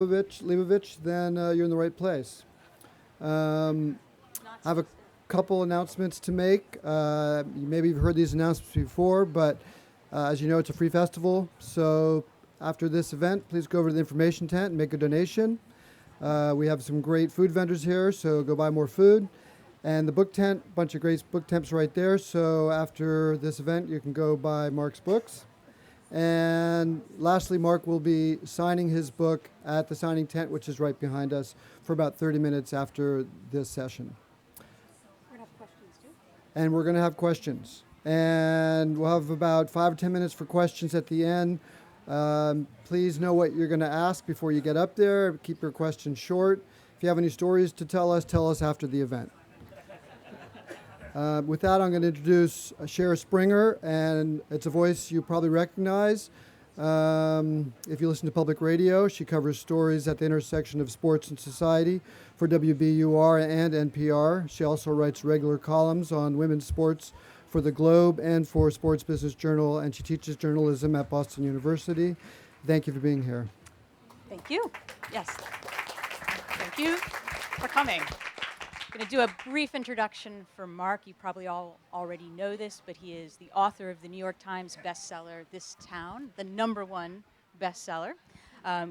Leibovich, then you're in the right place. I have a couple announcements to make. Maybe you've heard these announcements before, but as you know, it's a free festival. So after this event, please go over to the information tent and make a donation. We have some great food vendors here, so go buy more food. And the book tent, a bunch of great book temps right there. So after this event, you can go buy Mark's books. And lastly, Mark will be signing his book at the signing tent, which is right behind us, for about 30 minutes after this session. We're going to have questions too. And we're going to have questions. And we'll have about 5 or 10 minutes for questions at the end. Please know what you're going to ask before you get up there. Keep your questions short. If you have any stories to tell us after the event. With that, I'm going to introduce Shira Springer, and it's a voice you probably recognize. If you listen to public radio, she covers stories at the intersection of sports and society for WBUR and NPR. She also writes regular columns on women's sports for The Globe and for Sports Business Journal, and she teaches journalism at Boston University. Thank you for being here. Thank you. Yes. Thank you for coming. I'm going to do a brief introduction for Mark. You probably all already know this, but he is the author of the New York Times bestseller, This Town, the #1 bestseller.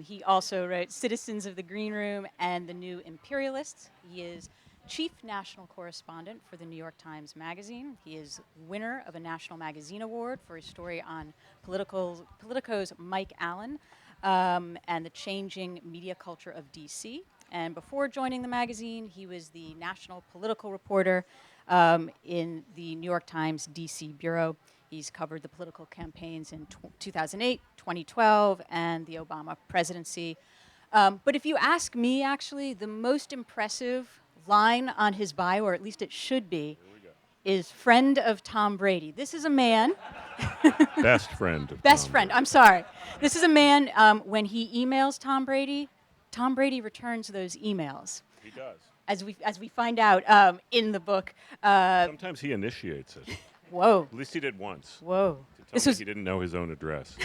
He also wrote Citizens of the Green Room and The New Imperialists. He is chief national correspondent for the New York Times Magazine. He is winner of a National Magazine Award for his story on Politico's Mike Allen and the changing media culture of D.C. And before joining the magazine, he was the national political reporter in the New York Times D.C. bureau. He's covered the political campaigns in 2008, 2012, and the Obama presidency. But if you ask me, actually, the most impressive line on his bio, or at least it should be, is friend of Tom Brady. This is a man. Best friend. Best friend. I'm sorry. This is a man, when he emails Tom Brady returns those emails. He does. As we find out in the book. Sometimes he initiates it. Whoa. At least he did once. Whoa. To tell me he didn't know his own address.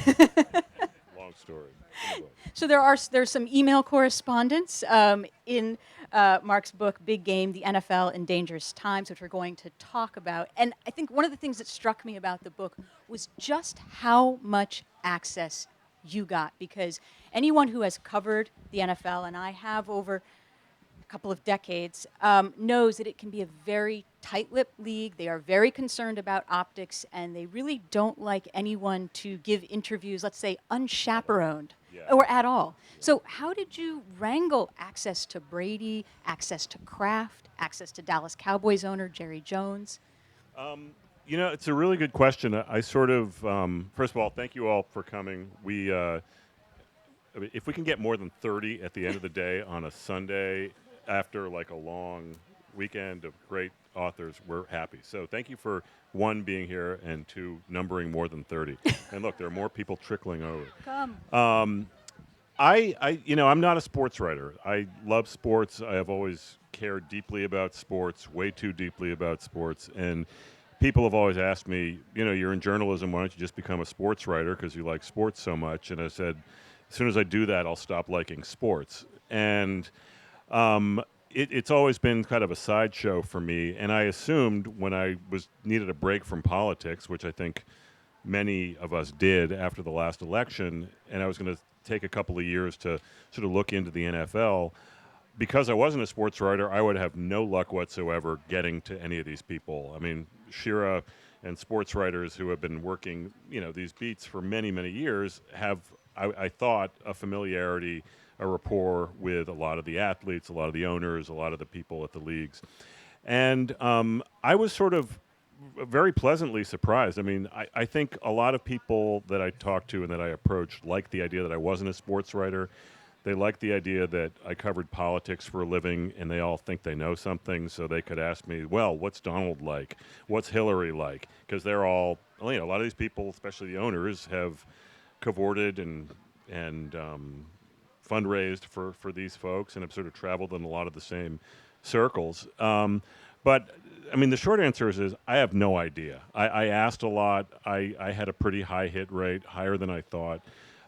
Long story. Anyway. So there's some email correspondence in Mark's book, Big Game, the NFL in Dangerous Times, which we're going to talk about. And I think one of the things that struck me about the book was just how much access you got, because anyone who has covered the NFL, and I have over a couple of decades, knows that it can be a very tight-lipped league. They are very concerned about optics, and they really don't like anyone to give interviews, let's say, unchaperoned or at all. So how did you wrangle access to Brady, access to Kraft, access to Dallas Cowboys owner Jerry Jones? You know, it's a really good question. I sort of, first of all, thank you all for coming. If we can get more than 30 at the end of the day on a Sunday after like a long weekend of great authors, we're happy. So thank you for, 1, being here, and 2, numbering more than 30. And look, there are more people trickling over. Come. I'm not a sports writer. I love sports. I have always cared deeply about sports, way too deeply about sports. And people have always asked me, you're in journalism, why don't you just become a sports writer because you like sports so much? And I said, as soon as I do that, I'll stop liking sports. And it's always been kind of a sideshow for me. And I assumed when I needed a break from politics, which I think many of us did after the last election, and I was going to take a couple of years to sort of look into the NFL, because I wasn't a sports writer, I would have no luck whatsoever getting to any of these people. I mean, Shira and sports writers who have been working, these beats for many, many years have, I thought, a familiarity, a rapport with a lot of the athletes, a lot of the owners, a lot of the people at the leagues. And I was sort of very pleasantly surprised. I mean, I think a lot of people that I talked to and that I approached liked the idea that I wasn't a sports writer. They liked the idea that I covered politics for a living, and they all think they know something, so they could ask me, well, what's Donald like? What's Hillary like? Because they're all, a lot of these people, especially the owners, have cavorted and fundraised for these folks and have sort of traveled in a lot of the same circles. But, I mean, the short answer is I have no idea. I asked a lot. I had a pretty high hit rate, higher than I thought.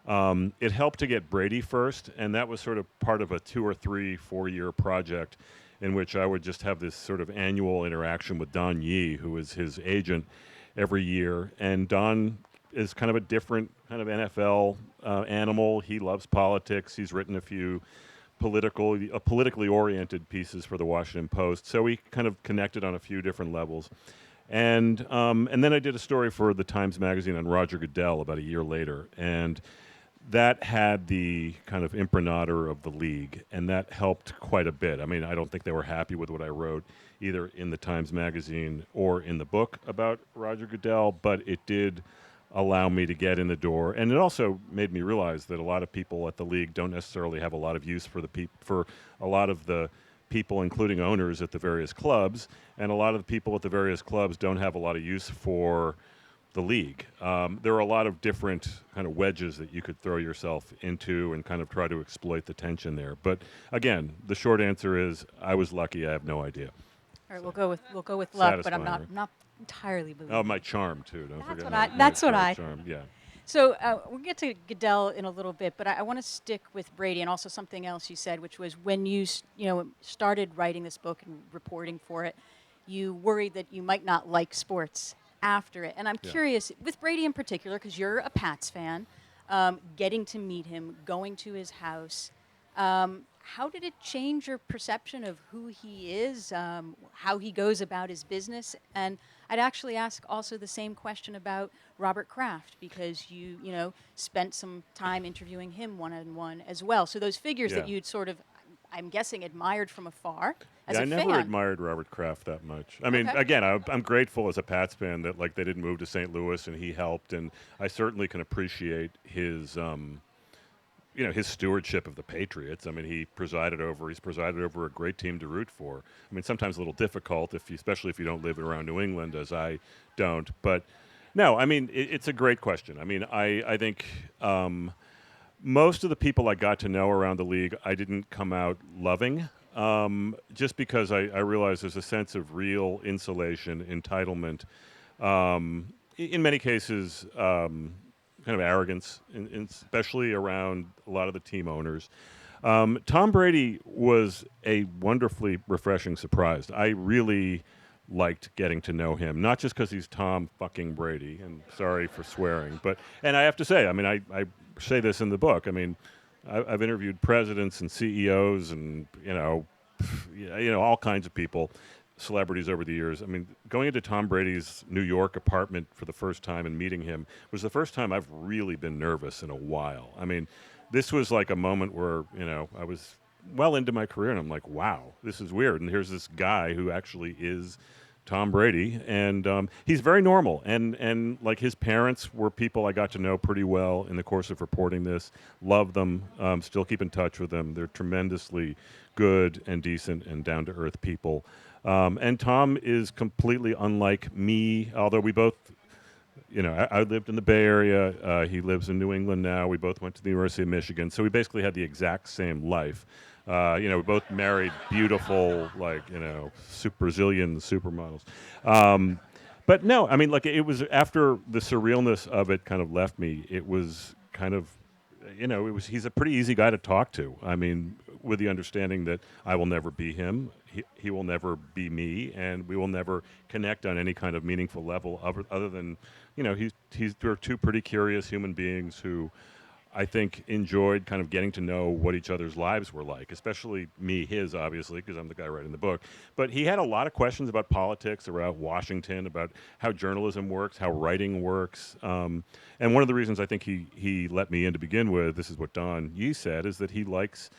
It helped to get Brady first, and that was sort of part of a 2 or 3, 4 year project in which I would just have this sort of annual interaction with Don Yee, who is his agent, every year. And Don is kind of a different kind of NFL animal. He loves politics. He's written a few politically oriented pieces for the Washington Post. So we kind of connected on a few different levels. And then I did a story for the Times Magazine on Roger Goodell about a year later. And that had the kind of imprimatur of the league, and that helped quite a bit. I mean, I don't think they were happy with what I wrote, either in the Times Magazine or in the book about Roger Goodell, but it did allow me to get in the door, and it also made me realize that a lot of people at the league don't necessarily have a lot of use for for a lot of the people, including owners at the various clubs, and a lot of the people at the various clubs don't have a lot of use for the league. There are a lot of different kind of wedges that you could throw yourself into and kind of try to exploit the tension there. But again, the short answer is I was lucky. I have no idea. All right, we'll go with luck, but I'm Satisfying, right? not entirely believing. Oh, my charm too. Don't That's forget what my, I- that's my what I- charm. Yeah. So we'll get to Goodell in a little bit, but I want to stick with Brady and also something else you said, which was when you started writing this book and reporting for it, you worried that you might not like sports after it. And I'm Yeah. curious, with Brady in particular, because you're a Pats fan, getting to meet him, going to his house, how did it change your perception of who he is, how he goes about his business? And I'd actually ask also the same question about Robert Kraft, because you spent some time interviewing him one-on-one as well. So those figures that Yeah. you'd sort of, I'm guessing, admired from afar as Yeah, a I fan. never admired Robert Kraft that much. I mean, Okay. again, I'm grateful as a Pats fan that they didn't move to St. Louis and he helped, and I certainly can appreciate his his stewardship of the Patriots. I mean, he's presided over a great team to root for. I mean, sometimes a little difficult, especially if you don't live around New England, as I don't. But no, I mean, it's a great question. I mean, I think most of the people I got to know around the league, I didn't come out loving, just because I realize there's a sense of real insulation, entitlement, in many cases, kind of arrogance, especially around a lot of the team owners. Tom Brady was a wonderfully refreshing surprise. I really liked getting to know him, not just because he's Tom fucking Brady, and sorry for swearing, and I have to say, I mean, I say this in the book. I mean, I've interviewed presidents and CEOs and all kinds of people, celebrities over the years. I mean, going into Tom Brady's New York apartment for the first time and meeting him was the first time I've really been nervous in a while. I mean, this was like a moment where, I was well into my career and I'm like, wow, this is weird. And here's this guy who actually is Tom Brady, and he's very normal. And like his parents were people I got to know pretty well in the course of reporting this. Love them, still keep in touch with them. They're tremendously good and decent and down-to-earth people. And Tom is completely unlike me, although we both, I lived in the Bay Area. He lives in New England now. We both went to the University of Michigan. So we basically had the exact same life. We both married beautiful, Brazilian supermodels. But no, I mean, it was after the surrealness of it kind of left me, it was kind of, he's a pretty easy guy to talk to. I mean, with the understanding that I will never be him, he will never be me, and we will never connect on any kind of meaningful level other than, they're two pretty curious human beings who I think enjoyed kind of getting to know what each other's lives were like, especially his, obviously, because I'm the guy writing the book. But he had a lot of questions about politics, about Washington, about how journalism works, how writing works. And one of the reasons I think he let me in to begin with, this is what Don Yee said, is that he likes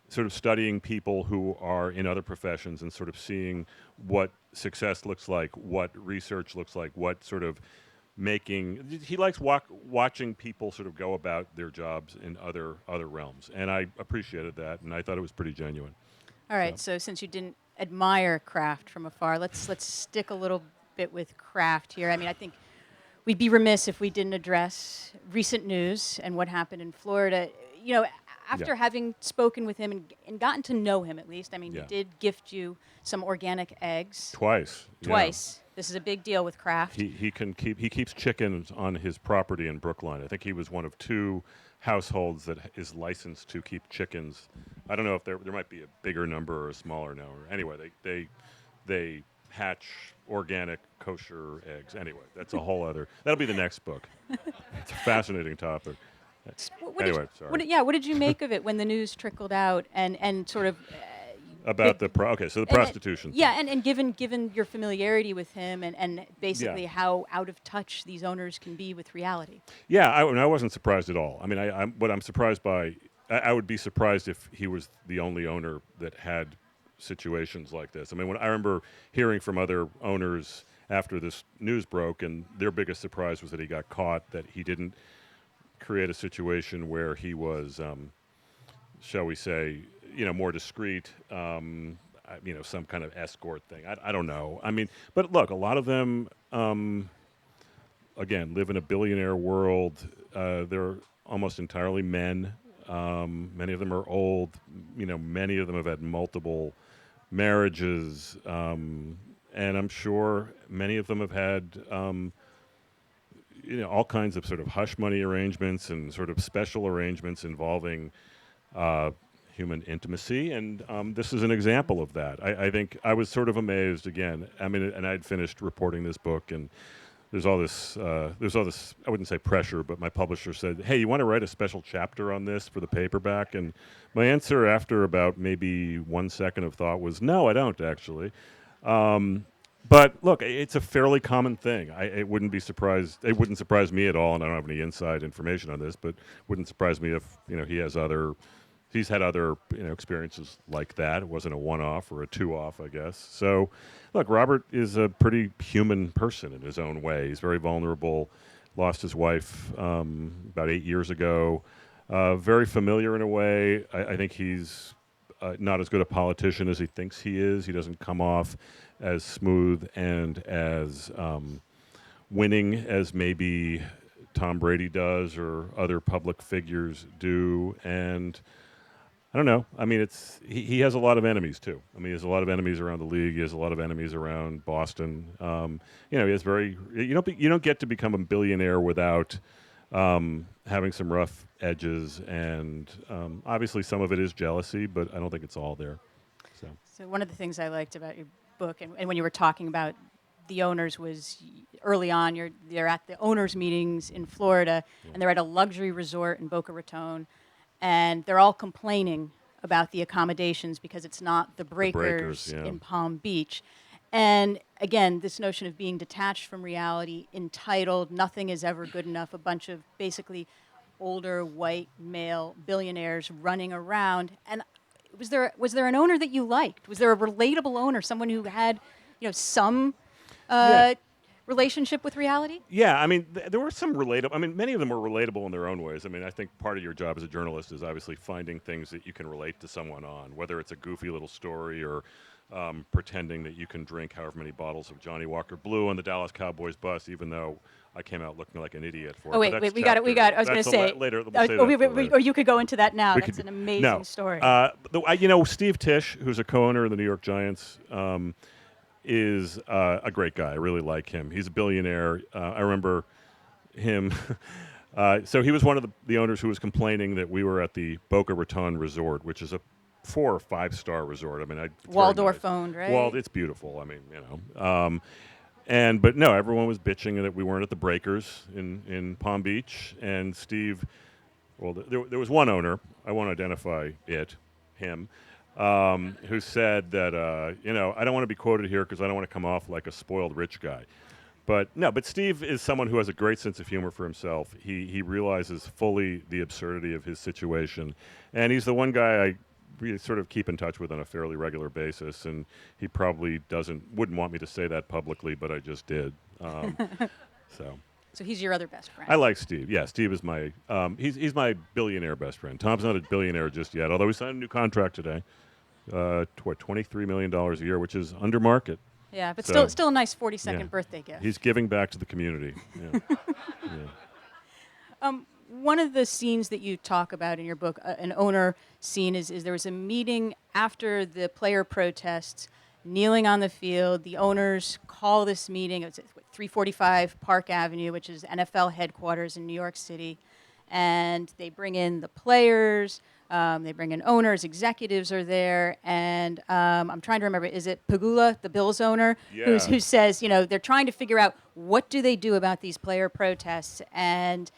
sort of studying people who are in other professions and sort of seeing what success looks like, what research looks like, what sort of he likes watching people sort of go about their jobs in other realms, and I appreciated that, and I thought it was pretty genuine. All right, so since you didn't admire Kraft from afar, let's stick a little bit with Kraft here. I mean, I think we'd be remiss if we didn't address recent news and what happened in Florida. After having spoken with him and gotten to know him at least, I mean, he did gift you some organic eggs. Twice. This is a big deal with Kraft. He keeps chickens on his property in Brookline. I think he was one of 2 households that is licensed to keep chickens. I don't know if there might be a bigger number or a smaller number. Anyway, they hatch organic kosher eggs. Anyway, that's a whole other. That'll be the next book. It's a fascinating topic. Anyway, sorry. What did you make of it when the news trickled out and sort of About the so the prostitution. yeah, and given your familiarity with him and basically how out of touch these owners can be with reality. Yeah, I wasn't surprised at all. I mean, what I'm surprised by, I would be surprised if he was the only owner that had situations like this. I mean, when I remember hearing from other owners after this news broke, and their biggest surprise was that he got caught, that he didn't create a situation where he was, shall we say, more discreet, some kind of escort thing. I don't know. I mean, but look, a lot of them, again, live in a billionaire world. They're almost entirely men. Many of them are old. Many of them have had multiple marriages, and I'm sure many of them have had, all kinds of sort of hush money arrangements and sort of special arrangements involving human intimacy, and this is an example of that. I think I was sort of amazed again. I mean, and I'd finished reporting this book, and there's all this, I wouldn't say pressure, but my publisher said, hey, you want to write a special chapter on this for the paperback? And my answer after about maybe 1 second of thought was, no, I don't actually. But look, it's a fairly common thing. It wouldn't surprise me at all, and I don't have any inside information on this, but wouldn't surprise me if, he's had other experiences like that. It wasn't a one-off or a two-off, I guess. So, look, Robert is a pretty human person in his own way. He's very vulnerable. Lost his wife about 8 years ago. Very familiar in a way. I think he's not as good a politician as he thinks he is. He doesn't come off as smooth and as winning as maybe Tom Brady does or other public figures do. And I don't know. I mean, he has a lot of enemies too. I mean, he has a lot of enemies around the league. He has a lot of enemies around Boston. He has you don't get to become a billionaire without having some rough edges, and obviously some of it is jealousy, but I don't think it's all there. So one of the things I liked about your book, and when you were talking about the owners, was early on they're at the owners meetings in Florida, and they're at a luxury resort in Boca Raton, and they're all complaining about the accommodations because it's not the breakers in Palm Beach. And again, this notion of being detached from reality, entitled, nothing is ever good enough, a bunch of basically older white male billionaires running around. And was there an owner that you liked? Was there a relatable owner, someone who had some relationship with reality? Yeah, I mean, there were some relatable. I mean, many of them were relatable in their own ways. I mean, I think part of your job as a journalist is obviously finding things that you can relate to someone on, whether it's a goofy little story or pretending that you can drink however many bottles of Johnny Walker Blue on the Dallas Cowboys bus, even though I came out looking like an idiot for it. Oh, wait, we got it. I was going to say later. Later. Or you could go into that now. That's an amazing story. Steve Tisch, who's a co-owner of the New York Giants, is a great guy. I really like him. He's a billionaire. I remember him. So he was one of the owners who was complaining that we were at the Boca Raton Resort, which is a 4 or 5 star resort. I mean, Waldorf owned, right? Well, it's beautiful. I mean, but no, everyone was bitching that we weren't at the Breakers in Palm Beach. And Steve, well, there was one owner. I won't identify him. Who said that, I don't want to be quoted here because I don't want to come off like a spoiled rich guy. But Steve is someone who has a great sense of humor for himself. He realizes fully the absurdity of his situation. And he's the one guy I really sort of keep in touch with on a fairly regular basis. And he probably wouldn't want me to say that publicly, but I just did. So he's your other best friend. I like Steve. Yeah, Steve is my, he's my billionaire best friend. Tom's not a billionaire just yet, although he signed a new contract today. $23 million a year, which is under market. Yeah, but still a nice 42nd birthday gift. He's giving back to the community. Yeah. One of the scenes that you talk about in your book, an owner scene, is there was a meeting after the player protests, kneeling on the field. The owners call this meeting. It's at 345 Park Avenue, which is NFL headquarters in New York City. and they bring in the players. They bring in owners, executives are there, and I'm trying to remember, is it Pagula, the Bills owner, Yeah. who says, they're trying to figure out what do they do about these player protests, and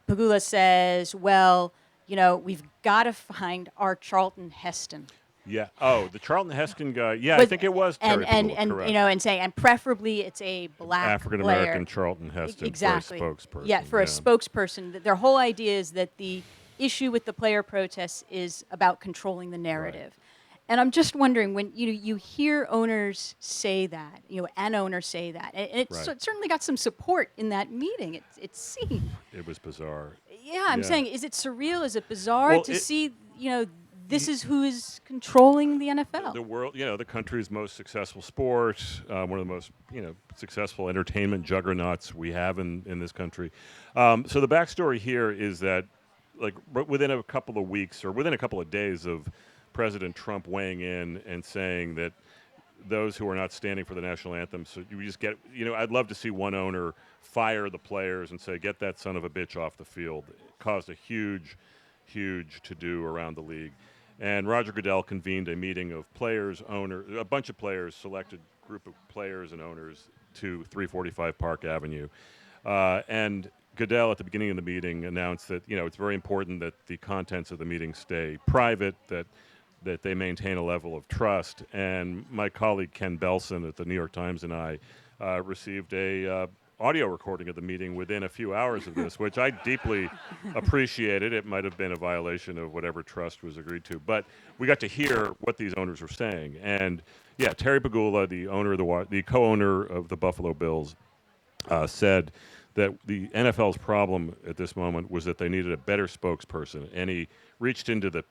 Pagula says, well, we've got to find our Charlton Heston. Yeah. Oh, the Charlton Heston guy. Yeah, I think it was Terry and Pagula, correct. and saying, and preferably it's a black African player. American Charlton Heston Exactly. for a spokesperson. Yeah, for a spokesperson. Their whole idea is that the issue with the player protests is about controlling the narrative. Right. And I'm just wondering, when you hear owners say that, an owner say that, and it certainly got some support in that meeting. It seemed. It was bizarre. Yeah, I'm saying, is it surreal? Is it bizarre to see, this is who is controlling the NFL? The world, the country's most successful sport, one of the most, successful entertainment juggernauts we have in this country. So the backstory here is that, like, within a couple of weeks or within a couple of days of President Trump weighing in and saying that those who are not standing for the national anthem, so you just get, I'd love to see one owner fire the players and say, get that son of a bitch off the field. It caused a huge to-do around the league. And Roger Goodell convened a meeting of players, a bunch of players, selected group of players and owners to 345 Park Avenue. And Goodell, at the beginning of the meeting, announced that, it's very important that the contents of the meeting stay private, that they maintain a level of trust. And my colleague Ken Belson at the New York Times and I received a audio recording of the meeting within a few hours of this, which I deeply appreciated. It might have been a violation of whatever trust was agreed to, but we got to hear what these owners were saying. And yeah, Terry Pagula, the co-owner of the Buffalo Bills, said that the NFL's problem at this moment was that they needed a better spokesperson, and he reached into the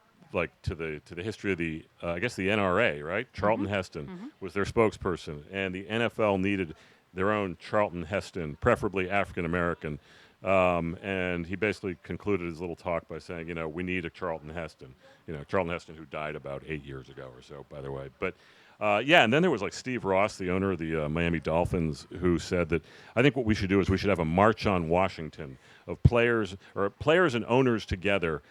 history of the I guess the NRA, right? Charlton Heston was their spokesperson, and the NFL needed their own Charlton Heston, preferably African American. And he basically concluded his little talk by saying, we need a Charlton Heston. Charlton Heston, who died about 8 years ago or so, by the way. But and then there was like Steve Ross, the owner of the Miami Dolphins, who said that I think what we should do is we should have a march on Washington of players and owners together,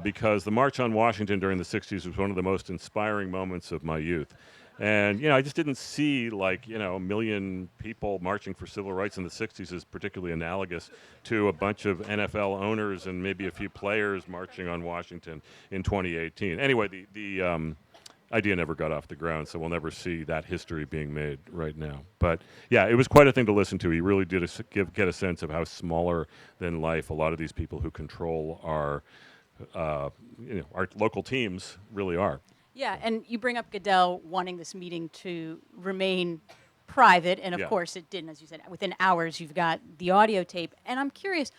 because the March on Washington during the 60s was one of the most inspiring moments of my youth. And, I just didn't see, a million people marching for civil rights in the 60s as particularly analogous to a bunch of NFL owners and maybe a few players marching on Washington in 2018. Anyway, the idea never got off the ground, so we'll never see that history being made right now. But, yeah, it was quite a thing to listen to. He really did get a sense of how smaller than life a lot of these people who control our local teams really are. Yeah, and you bring up Goodell wanting this meeting to remain private, and of course it didn't, as you said. Within hours, you've got the audio tape. And I'm curious,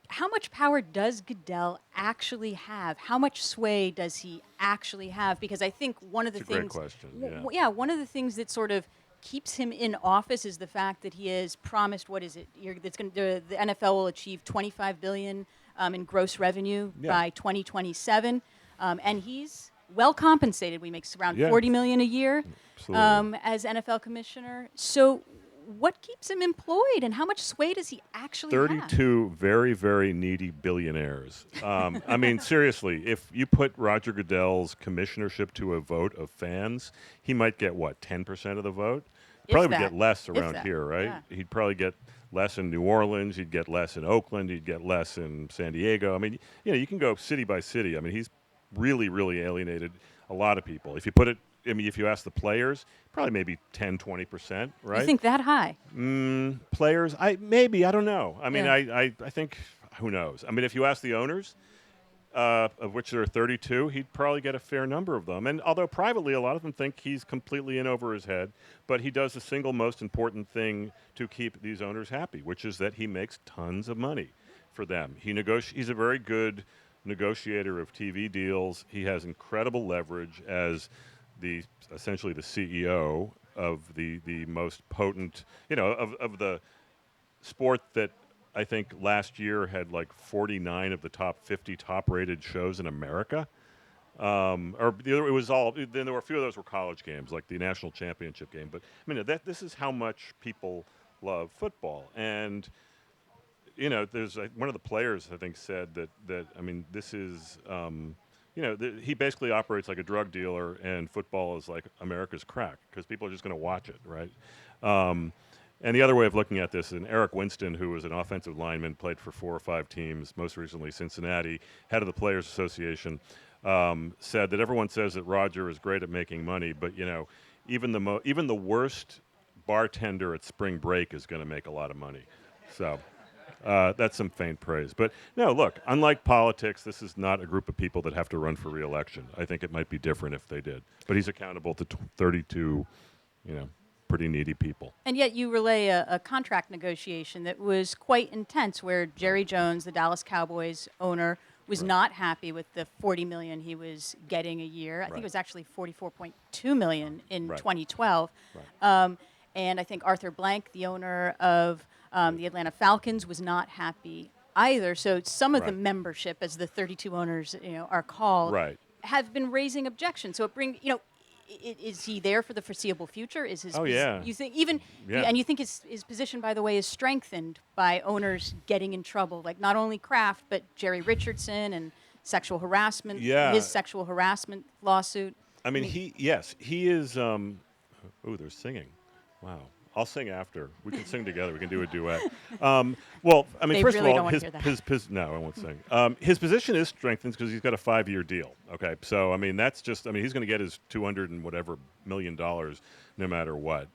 how much power does Goodell actually have? How much sway does he actually have? Because I think one of the things... That's a great question, one of the things that sort of keeps him in office is the fact that he has promised, what is it? The NFL will achieve $25 billion in gross revenue by 2027. And he's well compensated. We make around $40 million a year as NFL commissioner. So what keeps him employed, and how much sway does he actually have? 32 very, very needy billionaires. I mean, seriously, if you put Roger Goodell's commissionership to a vote of fans, he might get, 10% of the vote? Probably would get less around here, right? Yeah. He'd probably get less in New Orleans. He'd get less in Oakland. He'd get less in San Diego. I mean, you can go city by city. I mean, he's really, really alienated a lot of people. If you ask the players, probably maybe 10, 20%, right? You think that high? Players, I don't know. I mean, I think, who knows? I mean, if you ask the owners, of which there are 32, he'd probably get a fair number of them. And although privately, a lot of them think he's completely in over his head, but he does the single most important thing to keep these owners happy, which is that he makes tons of money for them. He's a very good negotiator of TV deals. He has incredible leverage as essentially the CEO of the most potent, of the sport that I think last year had 49 of the top 50 top-rated shows in America. It was all. Then there were a few of those were college games, like the national championship game. But I mean, this is how much people love football, and there's one of the players I think said that I mean, this is he basically operates like a drug dealer, and football is like America's crack because people are just going to watch it, right? Um, and the other way of looking at this, and Eric Winston, who was an offensive lineman, played for 4 or 5 teams, most recently Cincinnati, head of the Players Association, said that everyone says that Roger is great at making money, but even the worst bartender at spring break is going to make a lot of money. So that's some faint praise. But no, look, unlike politics, this is not a group of people that have to run for re-election. I think it might be different if they did. But he's accountable to 32, pretty needy people. And yet you relay a contract negotiation that was quite intense, where Jerry Jones, the Dallas Cowboys owner, was not happy with the $40 million he was getting a year. I think it was actually $44.2 million in 2012. And I think Arthur Blank, the owner of the Atlanta Falcons, was not happy either. So some of the membership, as the 32 owners are called, have been raising objections. So it brings, is he there for the foreseeable future? Is his you think and you think his position, by the way, is strengthened by owners getting in trouble, like not only Kraft but Jerry Richardson and sexual harassment, his sexual harassment lawsuit. I mean, he is. They're singing. Wow. I'll sing after. We can sing together. We can do a duet. Well, I mean, They first really of don't all, wanna hear that. no, I won't sing. His position is strengthened because he's got a 5-year deal. Okay, so I mean, that's just. I mean, he's going to get his $200 and whatever million no matter what.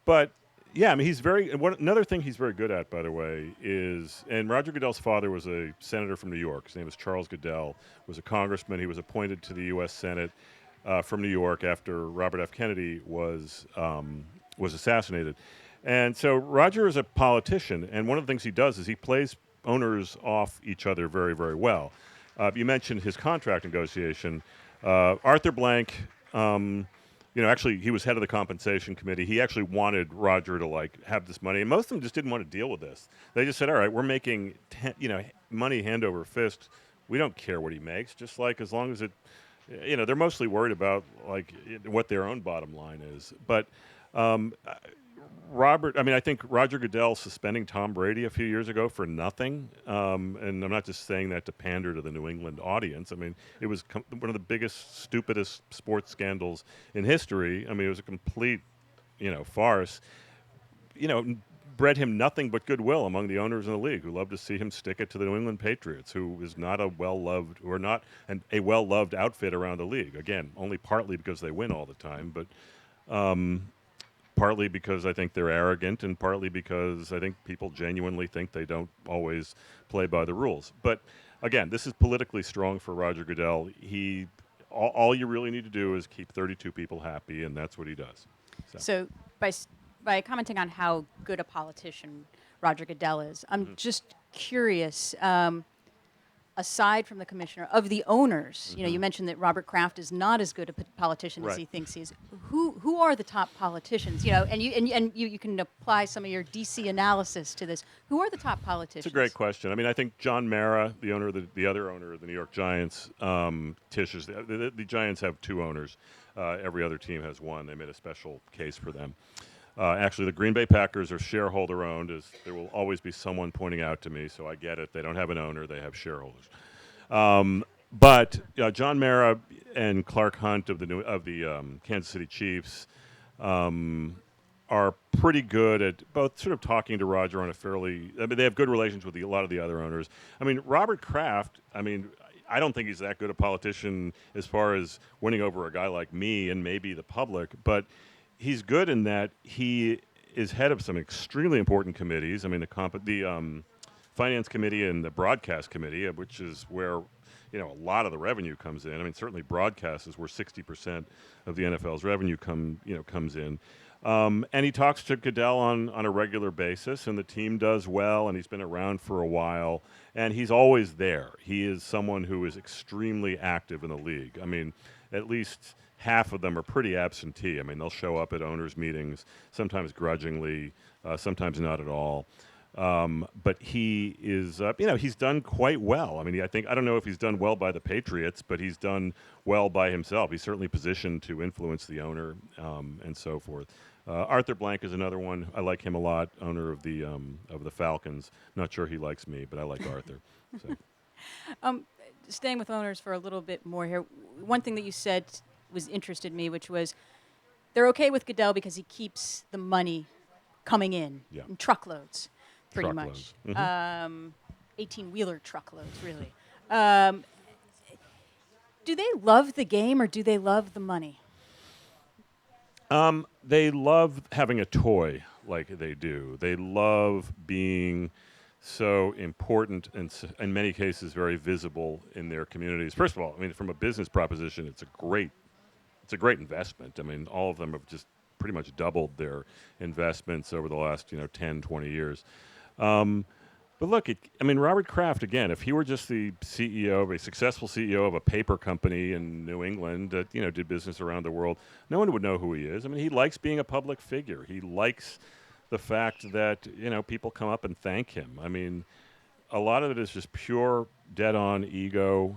But yeah, I mean, he's very. Another thing he's very good at, by the way, is, and Roger Goodell's father was a senator from New York. His name was Charles Goodell. Was a congressman. He was appointed to the U.S. Senate from New York after Robert F. Kennedy was assassinated. And so Roger is a politician, and one of the things he does is he plays owners off each other very, very well. You mentioned his contract negotiation. Arthur Blank, actually he was head of the compensation committee. He actually wanted Roger to have this money, and most of them just didn't want to deal with this. They just said, all right, we're making money hand over fist. We don't care what he makes, just as long as it, they're mostly worried about what their own bottom line is. But I think Roger Goodell suspending Tom Brady a few years ago for nothing, and I'm not just saying that to pander to the New England audience. I mean, it was one of the biggest, stupidest sports scandals in history. I mean, it was a complete, farce. Bred him nothing but goodwill among the owners in the league, who love to see him stick it to the New England Patriots, who is not a well-loved outfit around the league. Again, only partly because they win all the time, but partly because I think they're arrogant, and partly because I think people genuinely think they don't always play by the rules. But again, this is politically strong for Roger Goodell. All you really need to do is keep 32 people happy, and that's what he does. So by commenting on how good a politician Roger Goodell is, I'm just curious, aside from the commissioner, of the owners, you mentioned that Robert Kraft is not as good a politician as he thinks he is. Who are the top politicians? And you can apply some of your DC analysis to this. Who are the top politicians? It's a great question. I mean, I think John Mara, the other owner of the New York Giants, Tish, the Giants have 2 owners. Every other team has 1. They made a special case for them. Actually, the Green Bay Packers are shareholder-owned. There will always be someone pointing out to me, so I get it. They don't have an owner; they have shareholders. But John Mara and Clark Hunt of the Kansas City Chiefs are pretty good at both sort of talking to Roger on a fairly. I mean, they have good relations with a lot of the other owners. I mean, Robert Kraft. I mean, I don't think he's that good a politician as far as winning over a guy like me and maybe the public, but he's good in that he is head of some extremely important committees. I mean, the finance committee and the broadcast committee, which is where a lot of the revenue comes in. I mean, certainly broadcast is where 60% of the NFL's revenue comes in. And he talks to Goodell on a regular basis, and the team does well, and he's been around for a while, and he's always there. He is someone who is extremely active in the league. I mean, at least half of them are pretty absentee. I mean, they'll show up at owners' meetings, sometimes grudgingly, sometimes not at all. But he is, he's done quite well. I mean, I don't know if he's done well by the Patriots, but he's done well by himself. He's certainly positioned to influence the owner and so forth. Arthur Blank is another one. I like him a lot. Owner of the Falcons. Not sure he likes me, but I like Arthur. So. Staying with owners for a little bit more here, one thing that you said was interested me, which was they're okay with Goodell because he keeps the money coming in truckloads, pretty Truckloads. much. Mm-hmm. 18-wheeler truckloads, really. Um, do they love the game or do they love the money? They love having a toy like they do. They love being so important and in many cases very visible in their communities. First of all, I mean, from a business proposition, it's a great investment. I mean, all of them have just pretty much doubled their investments over the last 10, 20 years. But look, I mean, Robert Kraft, again, if he were just the CEO of a successful CEO of a paper company in New England that, did business around the world, no one would know who he is. I mean, he likes being a public figure. He likes the fact that, people come up and thank him. I mean, a lot of it is just pure dead-on ego.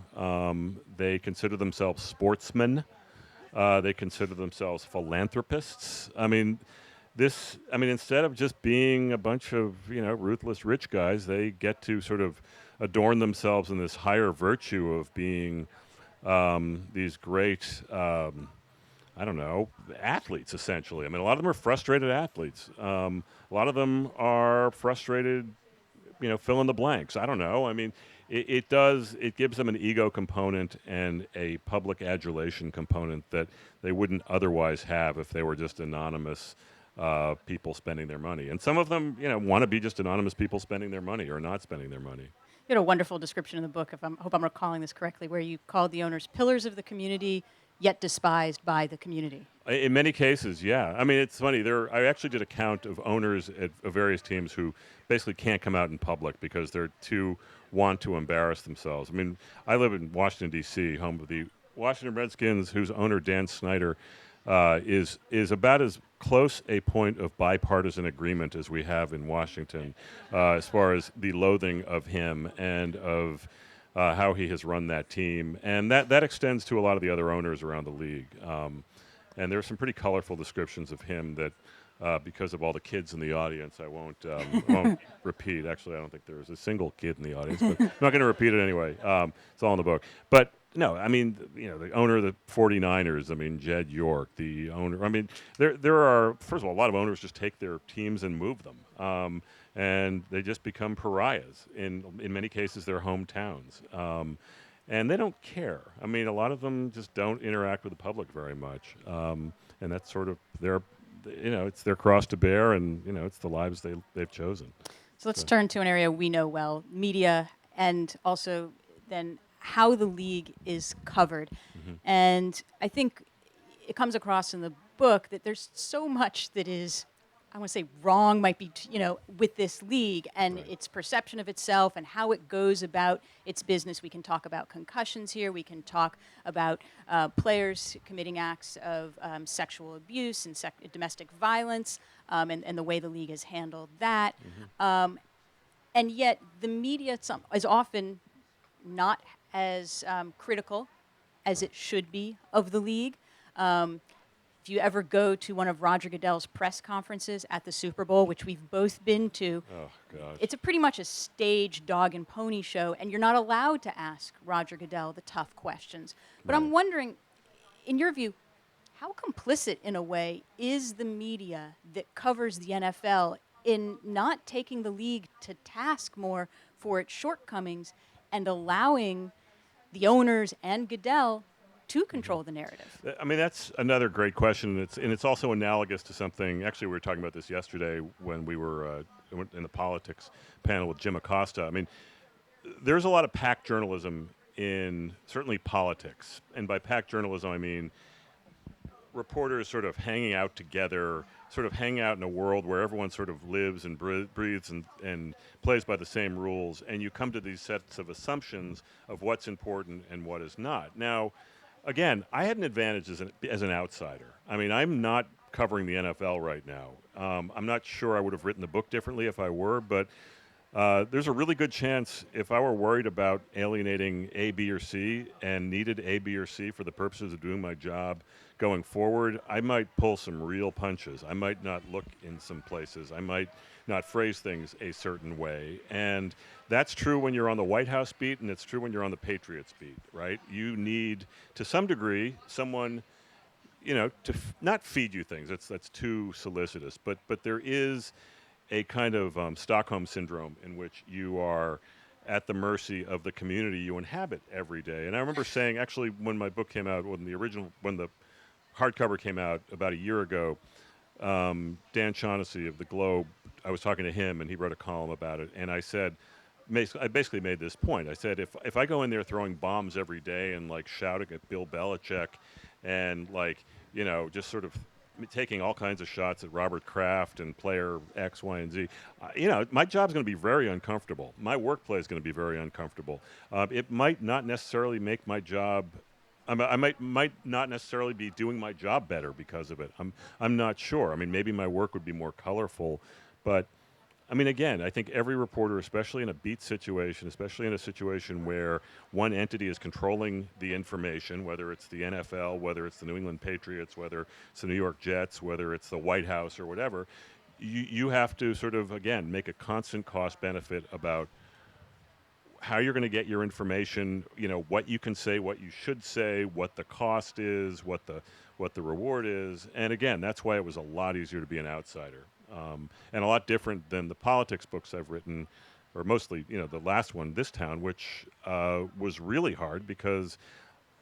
They consider themselves sportsmen. They consider themselves philanthropists. I mean, instead of just being a bunch of, ruthless rich guys, they get to sort of adorn themselves in this higher virtue of being these great, I don't know, athletes, essentially. I mean, a lot of them are frustrated athletes. A lot of them are frustrated, fill in the blanks. I don't know. I mean, it gives them an ego component and a public adulation component that they wouldn't otherwise have if they were just anonymous people spending their money. And some of them, want to be just anonymous people spending their money or not spending their money. You had a wonderful description in the book, I hope I'm recalling this correctly, where you called the owners pillars of the community, yet despised by the community. In many cases, yeah. I mean, it's funny. I actually did a count of owners of various teams who basically can't come out in public because they're too want to embarrass themselves. I mean, I live in Washington, D.C., home of the Washington Redskins, whose owner, Dan Snyder, is about as close a point of bipartisan agreement as we have in Washington as far as the loathing of him and of how he has run that team. And that extends to a lot of the other owners around the league. And there are some pretty colorful descriptions of him that, because of all the kids in the audience, I won't repeat. Actually, I don't think there's a single kid in the audience, but I'm not going to repeat it anyway. It's all in the book. But no, I mean, the owner of the 49ers, I mean, Jed York, the owner. I mean, there are, first of all, a lot of owners just take their teams and move them. And they just become pariahs in many cases, their hometowns. And they don't care. I mean, a lot of them just don't interact with the public very much. And that's sort of it's their cross to bear, and, it's the lives they've chosen. So let's turn to an area we know well, media, and also then how the league is covered. Mm-hmm. And I think it comes across in the book that there's so much that is, I want to say wrong might be, with this league and right. its perception of itself and how it goes about its business. We can talk about concussions here. We can talk about players committing acts of sexual abuse and domestic violence and the way the league has handled that. Mm-hmm. And yet the media is often not as critical as it should be of the league. If you ever go to one of Roger Goodell's press conferences at the Super Bowl, which we've both been to, it's pretty much a stage dog and pony show, and you're not allowed to ask Roger Goodell the tough questions. But I'm wondering, in your view, how complicit, in a way, is the media that covers the NFL in not taking the league to task more for its shortcomings and allowing the owners and Goodell to control the narrative? I mean, that's another great question. It's also analogous to something. Actually, we were talking about this yesterday when we were in the politics panel with Jim Acosta. I mean, there's a lot of PAC journalism in certainly politics, and by PAC journalism, I mean reporters sort of hanging out together, sort of hanging out in a world where everyone sort of lives and breathes and plays by the same rules, and you come to these sets of assumptions of what's important and what is not. Now, again, I had an advantage as an outsider. I mean, I'm not covering the NFL right now. I'm not sure I would have written the book differently if I were, but there's a really good chance if I were worried about alienating A, B, or C and needed A, B, or C for the purposes of doing my job going forward, I might pull some real punches. I might not look in some places. I might not phrase things a certain way. And that's true when you're on the White House beat, and it's true when you're on the Patriots beat, right? You need, to some degree, someone to not feed you things. That's too solicitous. But there is a kind of Stockholm syndrome in which you are at the mercy of the community you inhabit every day. And I remember saying, actually, when my book came out, when the hardcover came out about a year ago, Dan Shaughnessy of the Globe, I was talking to him, and he wrote a column about it. And I said, I basically made this point. I said, if I go in there throwing bombs every day and like shouting at Bill Belichick, and like just sort of taking all kinds of shots at Robert Kraft and player X, Y, and Z, my job's going to be very uncomfortable. My workplace is going to be very uncomfortable. It might not necessarily make my job. I might not necessarily be doing my job better because of it. I'm not sure. I mean, maybe my work would be more colorful, but I mean, again, I think every reporter, especially in a beat situation, especially in a situation where one entity is controlling the information, whether it's the NFL, whether it's the New England Patriots, whether it's the New York Jets, whether it's the White House or whatever, you have to sort of, again, make a constant cost benefit about how you're going to get your information, what you can say, what you should say, what the cost is, what the reward is. And again, that's why it was a lot easier to be an outsider, and a lot different than the politics books I've written, or mostly, the last one, This Town, which was really hard because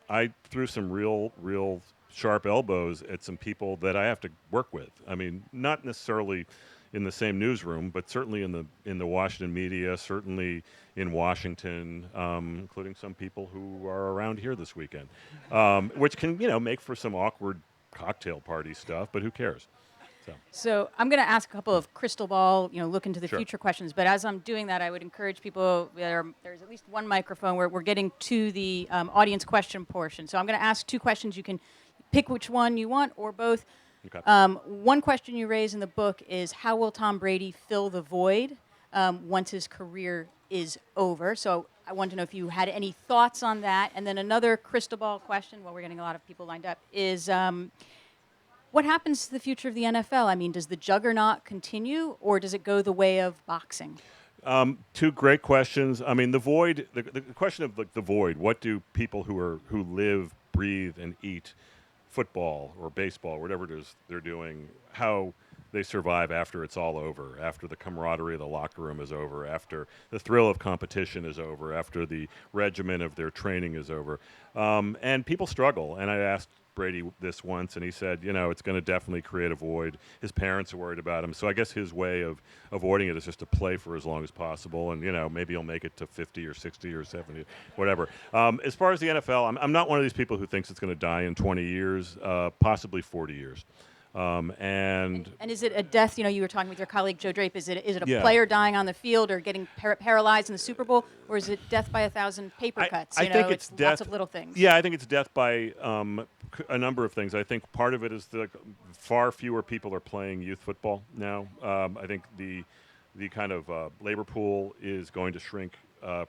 I threw some real sharp elbows at some people that I have to work with. I mean, not necessarily in the same newsroom, but certainly in the Washington media, certainly in Washington, including some people who are around here this weekend, which can make for some awkward cocktail party stuff. But who cares? So I'm going to ask a couple of crystal ball, look into the Sure. future questions. But as I'm doing that, I would encourage people. There's at least one microphone where we're getting to the audience question portion. So I'm going to ask two questions. You can pick which one you want or both. Okay. One question you raise in the book is, how will Tom Brady fill the void once his career is over? So I want to know if you had any thoughts on that. And then another crystal ball question, while we're getting a lot of people lined up, is what happens to the future of the NFL? I mean, does the juggernaut continue, or does it go the way of boxing? Two great questions. I mean, the void. The question of the void. What do people who live, breathe, and eat football or baseball, whatever it is they're doing, how they survive after it's all over, after the camaraderie of the locker room is over, after the thrill of competition is over, after the regimen of their training is over. And people struggle. And I asked Brady this once, and he said, it's going to definitely create a void. His parents are worried about him. So I guess his way of avoiding it is just to play for as long as possible. And, maybe he'll make it to 50 or 60 or 70, whatever. As far as the NFL, I'm not one of these people who thinks it's going to die in 20 years, possibly 40 years. And is it a death? You were talking with your colleague Joe Drape. Is it a Yeah. player dying on the field or getting paralyzed in the Super Bowl, or is it death by 1,000 paper cuts? I think it's death. Lots of little things. Yeah, I think it's death by a number of things. I think part of it is that far fewer people are playing youth football now. I think the kind of labor pool is going to shrink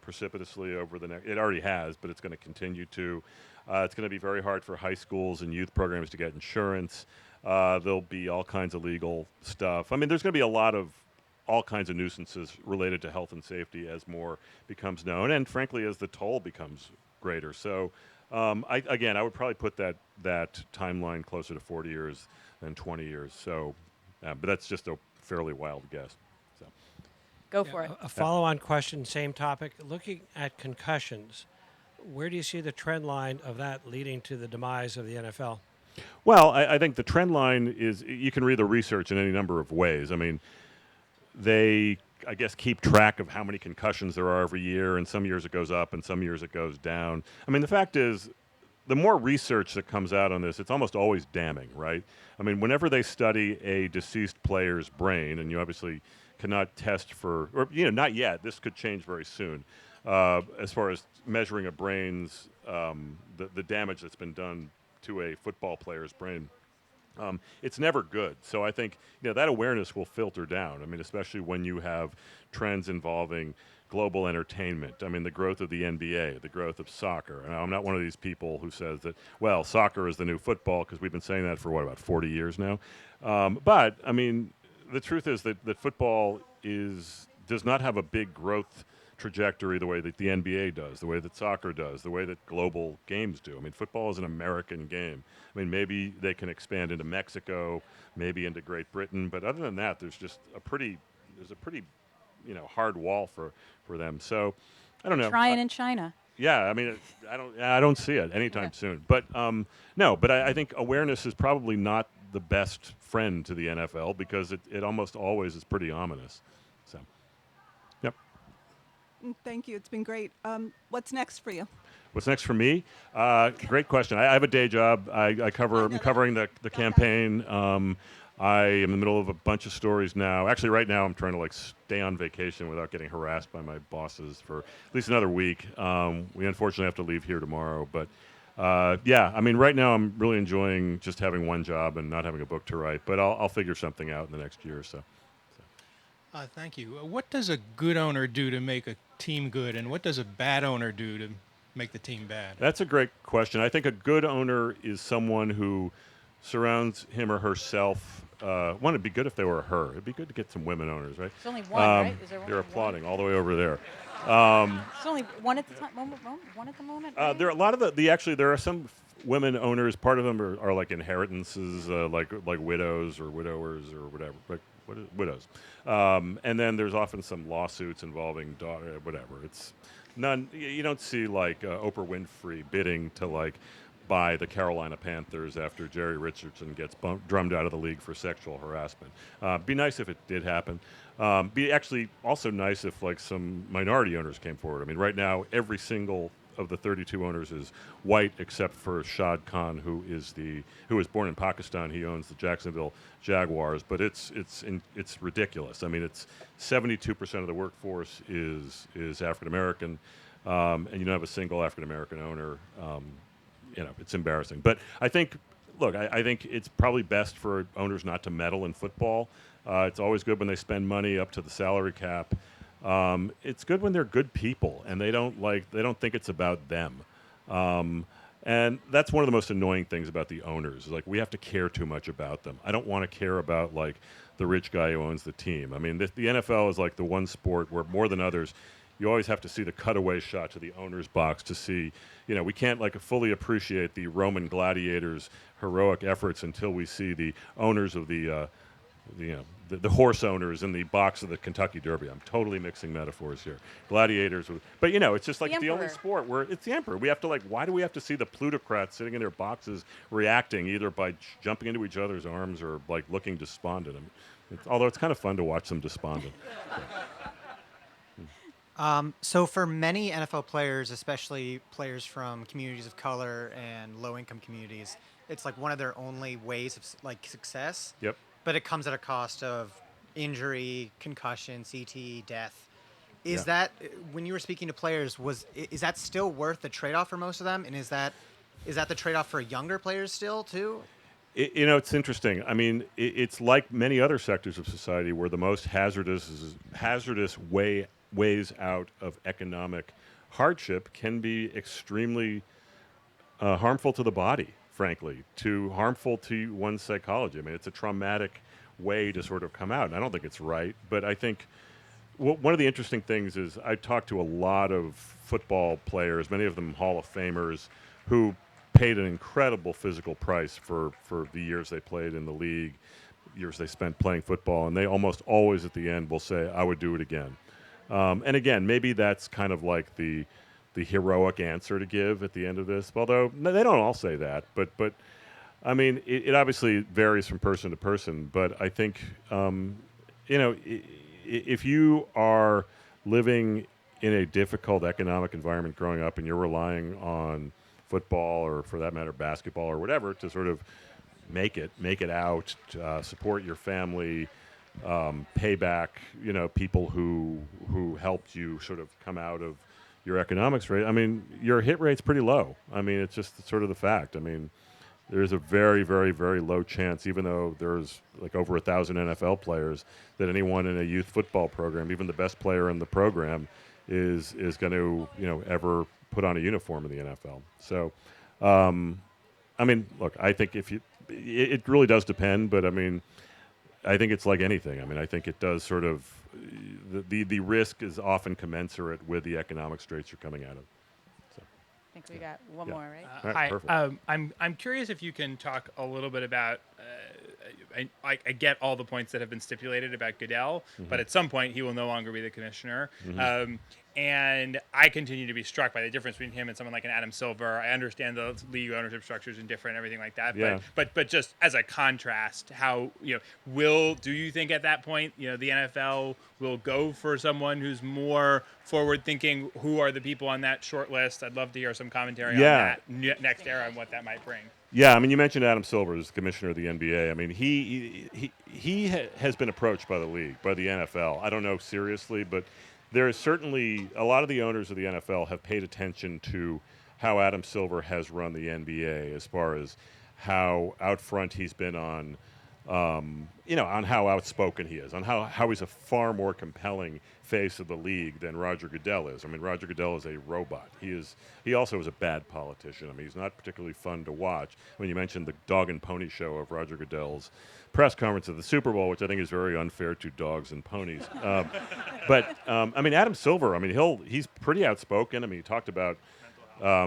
precipitously over the next. It already has, but it's going to continue to. It's going to be very hard for high schools and youth programs to get insurance. There'll be all kinds of legal stuff. I mean, there's going to be a lot of all kinds of nuisances related to health and safety as more becomes known, and frankly, as the toll becomes greater. So, I would probably put that timeline closer to 40 years than 20 years. So, but that's just a fairly wild guess. So, Go for it. A follow-on question, same topic. Looking at concussions, where do you see the trend line of that leading to the demise of the NFL? well, I think the trend line is you can read the research in any number of ways. I mean, they, I guess, keep track of how many concussions there are every year, and some years it goes up and some years it goes down. I mean, the fact is, the more research that comes out on this, it's almost always damning, right? I mean, whenever they study a deceased player's brain, and you obviously cannot test for, or, not yet, this could change very soon, as far as measuring a brain's, the damage that's been done to a football player's brain. It's never good. So I think that awareness will filter down. I mean, especially when you have trends involving global entertainment. I mean, the growth of the NBA, the growth of soccer. And I'm not one of these people who says that, well, soccer is the new football, because we've been saying that for about 40 years now. But I mean, the truth is that football does not have a big growth trajectory the way that the NBA does, the way that soccer does, the way that global games do. I mean, football is an American game. I mean, maybe they can expand into Mexico, maybe into Great Britain, but other than that, there's a pretty hard wall for them. So I don't know. Trying in China. Yeah, I mean, I don't see it anytime soon. But no, but I think awareness is probably not the best friend to the NFL, because it almost always is pretty ominous. So, yep. Thank you. It's been great. What's next for you? What's next for me? Great question. I have a day job. I'm covering the campaign. I am in the middle of a bunch of stories now. Actually, right now I'm trying to stay on vacation without getting harassed by my bosses for at least another week. We unfortunately have to leave here tomorrow, but yeah. I mean, right now I'm really enjoying just having one job and not having a book to write. But I'll figure something out in the next year or so. Thank you. What does a good owner do to make a team good, and what does a bad owner do to make the team bad? That's a great question. I think a good owner is someone who surrounds him or herself. It'd be good if they were a her. It'd be good to get some women owners, right? There's only one, right? Is there They're only applauding all the way over there. There's only one at the time. One at the moment. Right? There are a lot of actually there are some women owners. Part of them are like inheritances, like widows or widowers or whatever. Widows. And then there's often some lawsuits involving daughter, whatever. It's none. You don't see Oprah Winfrey bidding to by the Carolina Panthers after Jerry Richardson gets drummed out of the league for sexual harassment. Be nice if it did happen. Be actually also nice if some minority owners came forward. I mean, right now every single of the 32 owners is white, except for Shad Khan, who was born in Pakistan. He owns the Jacksonville Jaguars, but it's ridiculous. I mean, it's 72% of the workforce is African American, and you don't have a single African American owner. It's embarrassing. But I think, look, I think it's probably best for owners not to meddle in football. It's always good when they spend money up to the salary cap. It's good when they're good people and they don't think it's about them. And that's one of the most annoying things about the owners. We have to care too much about them. I don't want to care about the rich guy who owns the team. I mean, the NFL is the one sport where more than others, you always have to see the cutaway shot to the owner's box to see, we can't fully appreciate the Roman gladiators' heroic efforts until we see the owners of the horse owners in the box of the Kentucky Derby. I'm totally mixing metaphors here. Gladiators, but it's just the only sport where it's the emperor. We have to why do we have to see the plutocrats sitting in their boxes reacting either by jumping into each other's arms or looking despondent? Although it's kind of fun to watch them despondent. So for many NFL players, especially players from communities of color and low-income communities, it's one of their only ways of success. Yep. But it comes at a cost of injury, concussion, CTE, death. Is Yeah. that, when you were speaking to players, is that still worth the trade-off for most of them? And is that the trade-off for younger players still too? It's interesting. I mean, it's like many other sectors of society where the most hazardous ways out of economic hardship can be extremely harmful to the body, frankly, harmful to one's psychology. I mean, it's a traumatic way to sort of come out, and I don't think it's right. But I think one of the interesting things is I talked to a lot of football players, many of them Hall of Famers, who paid an incredible physical price for the years they played in the league, years they spent playing football, and they almost always at the end will say, I would do it again. And again, maybe that's kind of the heroic answer to give at the end of this, although they don't all say that. But I mean, it obviously varies from person to person. But I think, if you are living in a difficult economic environment growing up and you're relying on football or, for that matter, basketball or whatever to sort of make it out, support your family, pay back, people who helped you sort of come out of your economics rate. I mean, your hit rate's pretty low. I mean, it's just sort of the fact. I mean, there's a very, very, very low chance, even though there's like over 1,000 NFL players, that anyone in a youth football program, even the best player in the program, is going to ever put on a uniform in the NFL. So, I mean, look, I think it really does depend, but I mean, I think it's like anything. I mean, I think it does sort of the risk is often commensurate with the economic straits you're coming out of. So, I think we got one more, right? all right, Hi. perfect. I'm curious if you can talk a little bit about. I get all the points that have been stipulated about Goodell, but at some point he will no longer be the commissioner. And I continue to be struck by the difference between him and someone like an Adam Silver. I understand the league ownership structures and different and everything like that. Yeah. But just as a contrast, how do you think at that point the NFL will go for someone who's more forward thinking? Who are the people on that short list? I'd love to hear some commentary on that next era and what that might bring. Yeah, I mean, you mentioned Adam Silver as the commissioner of the NBA. I mean, he has been approached by the league, by the NFL. I don't know seriously, but there is certainly a lot of the owners of the NFL have paid attention to how Adam Silver has run the NBA as far as how out front he's been on, on how outspoken he is, on how he's a far more compelling face of the league than Roger Goodell is. I mean, Roger Goodell is a robot. He also is a bad politician. I mean, he's not particularly fun to watch. When you mentioned the dog and pony show of Roger Goodell's press conference at the Super Bowl, which I think is very unfair to dogs and ponies. But I mean, Adam Silver. I mean, he's pretty outspoken. I mean, he talked about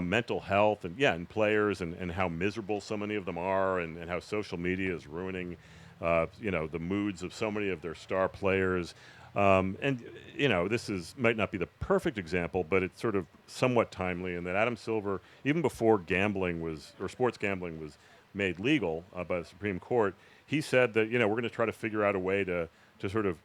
mental health and players and how miserable so many of them are and how social media is ruining the moods of so many of their star players. This might not be the perfect example, but it's sort of somewhat timely in that Adam Silver, even before sports gambling was made legal by the Supreme Court, he said that we're going to try to figure out a way to sort of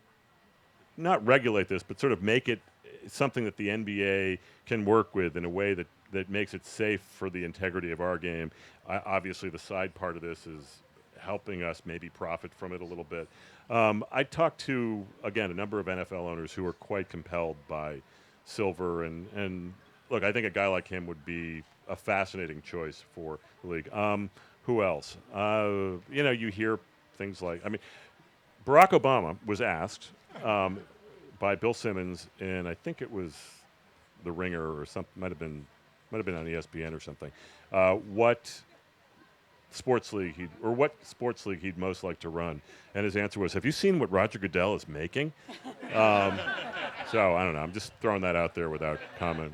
not regulate this, but sort of make it something that the NBA can work with in a way that makes it safe for the integrity of our game. Obviously, the side part of this is helping us maybe profit from it a little bit. I talked to, again, a number of NFL owners who are quite compelled by Silver. And look, I think a guy like him would be a fascinating choice for the league. Who else? You hear things like, I mean, Barack Obama was asked by Bill Simmons, and I think it was The Ringer or something, might have been on ESPN or something, what sports league he'd most like to run, and his answer was, "Have you seen what Roger Goodell is making?" So I don't know. I'm just throwing that out there without comment.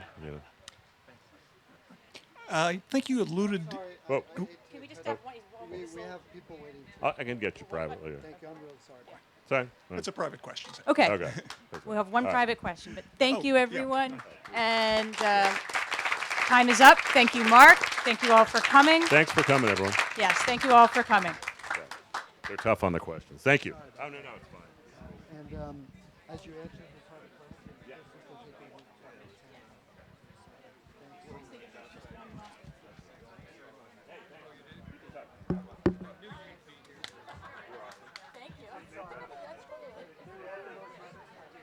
I think you alluded. Well, Can we just have one? We have people waiting. I can get you privately. Thank you. I'm really sorry. Sorry. It's a private question. Sir. Okay. Okay. We'll have one All right. private question, but thank Oh, you, yeah. everyone. And time is up. Thank you, Mark. Thank you all for coming. Thanks for coming, everyone. Yes, thank you all for coming. They're tough on the questions. Thank you. Oh no, it's fine. And as you answer